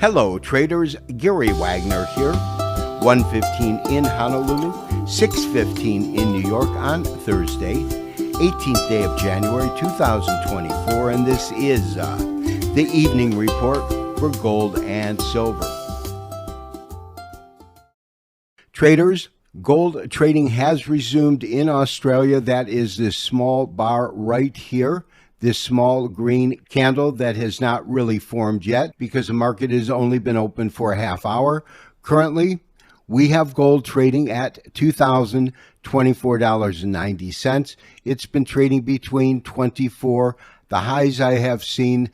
Hello traders, Gary Wagner here. 1:15 in Honolulu, 6:15 in New York on Thursday, 18th day of January 2024, and this is the evening report for gold and silver. Traders, gold trading has resumed in Australia. That is this small bar right here. This small green candle that has not really formed yet because the market has only been open for a half hour. Currently, we have gold trading at $2,024.90. It's been trading between 24. The highs I have seen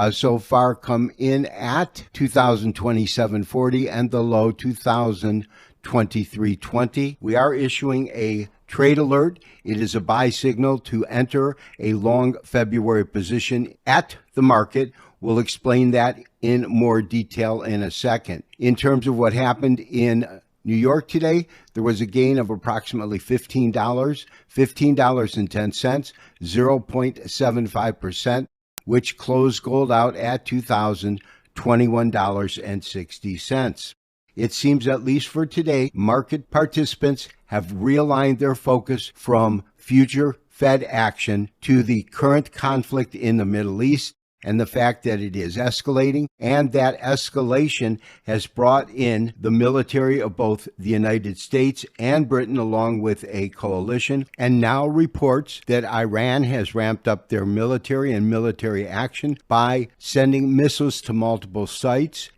so far come in at $2,027.40 and the low $2,023.20. We are issuing a trade alert. It is a buy signal to enter a long February position at the market. We'll explain that in more detail in a second. In terms of what happened in New York today, there was a gain of approximately $15, $15.10, 0.75%, which closed gold out at $2,021.60. It seems, at least for today, market participants have realigned their focus from future Fed action to the current conflict in the Middle East and the fact that it is escalating, and that escalation has brought in the military of both the United States and Britain along with a coalition, and now reports that Iran has ramped up their military and military action by sending missiles to multiple sites.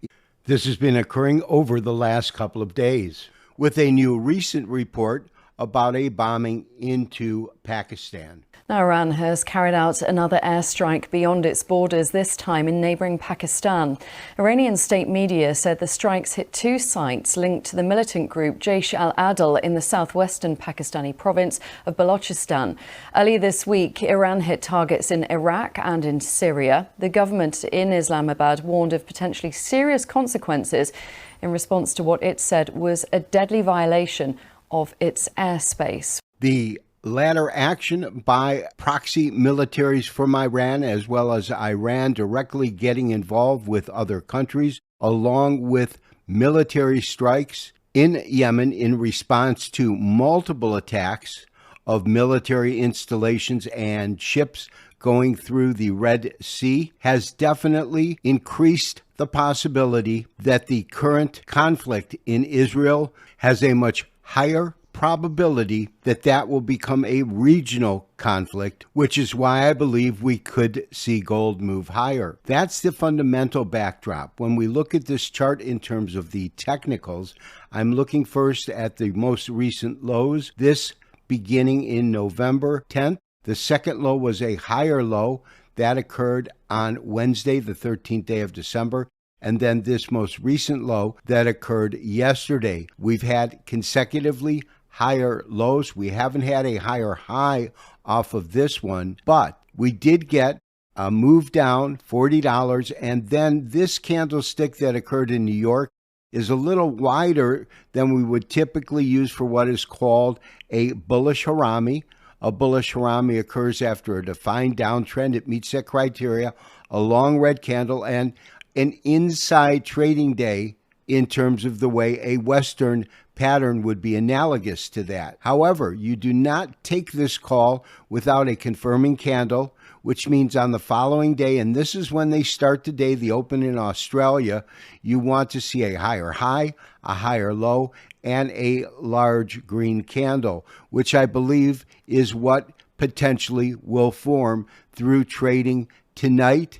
This has been occurring over the last couple of days, with a new recent report about a bombing into Pakistan. Now, Iran has carried out another airstrike beyond its borders, this time in neighbouring Pakistan. Iranian state media said the strikes hit two sites linked to the militant group Jaish al-Adl in the southwestern Pakistani province of Balochistan. Earlier this week, Iran hit targets in Iraq and in Syria. The government in Islamabad warned of potentially serious consequences in response to what it said was a deadly violation of its airspace. The latter action by proxy militaries from Iran, as well as Iran directly getting involved with other countries, along with military strikes in Yemen in response to multiple attacks of military installations and ships going through the Red Sea, has definitely increased the possibility that the current conflict in Israel has a much higher probability that that will become a regional conflict, which is why I believe we could see gold move higher. That's the fundamental backdrop. When we look at this chart in terms of the technicals, I'm looking first at the most recent lows. This beginning in November 10th. The second low was a higher low that occurred on Wednesday, the 13th day of December. And then this most recent low that occurred yesterday. We've had consecutively higher lows. We haven't had a higher high off of this one, but we did get a move down, $40. And then this candlestick that occurred in New York is a little wider than we would typically use for what is called a bullish harami. A bullish harami occurs after a defined downtrend. It meets that criteria, a long red candle, and an inside trading day in terms of the way a Western pattern would be analogous to that. However, you do not take this call without a confirming candle, which means on the following day, and this is when they start the day, the open in Australia, you want to see a higher high, a higher low, and a large green candle, which I believe is what potentially will form through trading tonight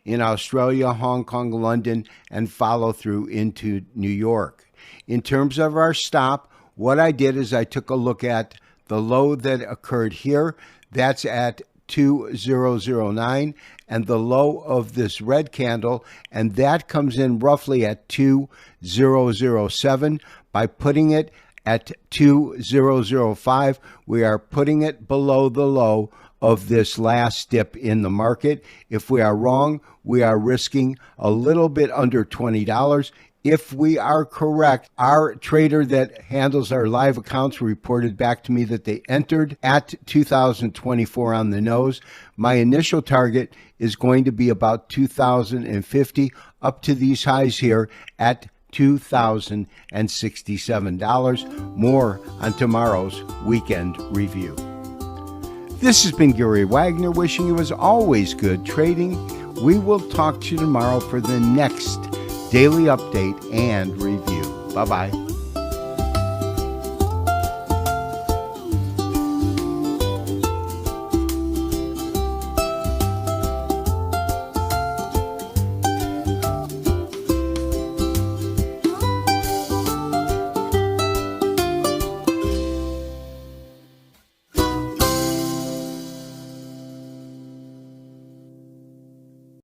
in Australia, Hong Kong, London, and follow through into New York. In terms of our stop, what I did is I took a look at the low that occurred here. That's at 2009, and the low of this red candle, and that comes in roughly at 2007. By putting it at 2005, we are putting it below the low of this last dip in the market. If we are wrong, we are risking a little bit under $20. If we are correct, our trader that handles our live accounts reported back to me that they entered at 2024 on the nose. My initial target is going to be about 2050 up to these highs here at $2,067. More on tomorrow's Weekend Review. This has been Gary Wagner wishing you as always good trading. We will talk to you tomorrow for the next daily update and review. Bye-bye.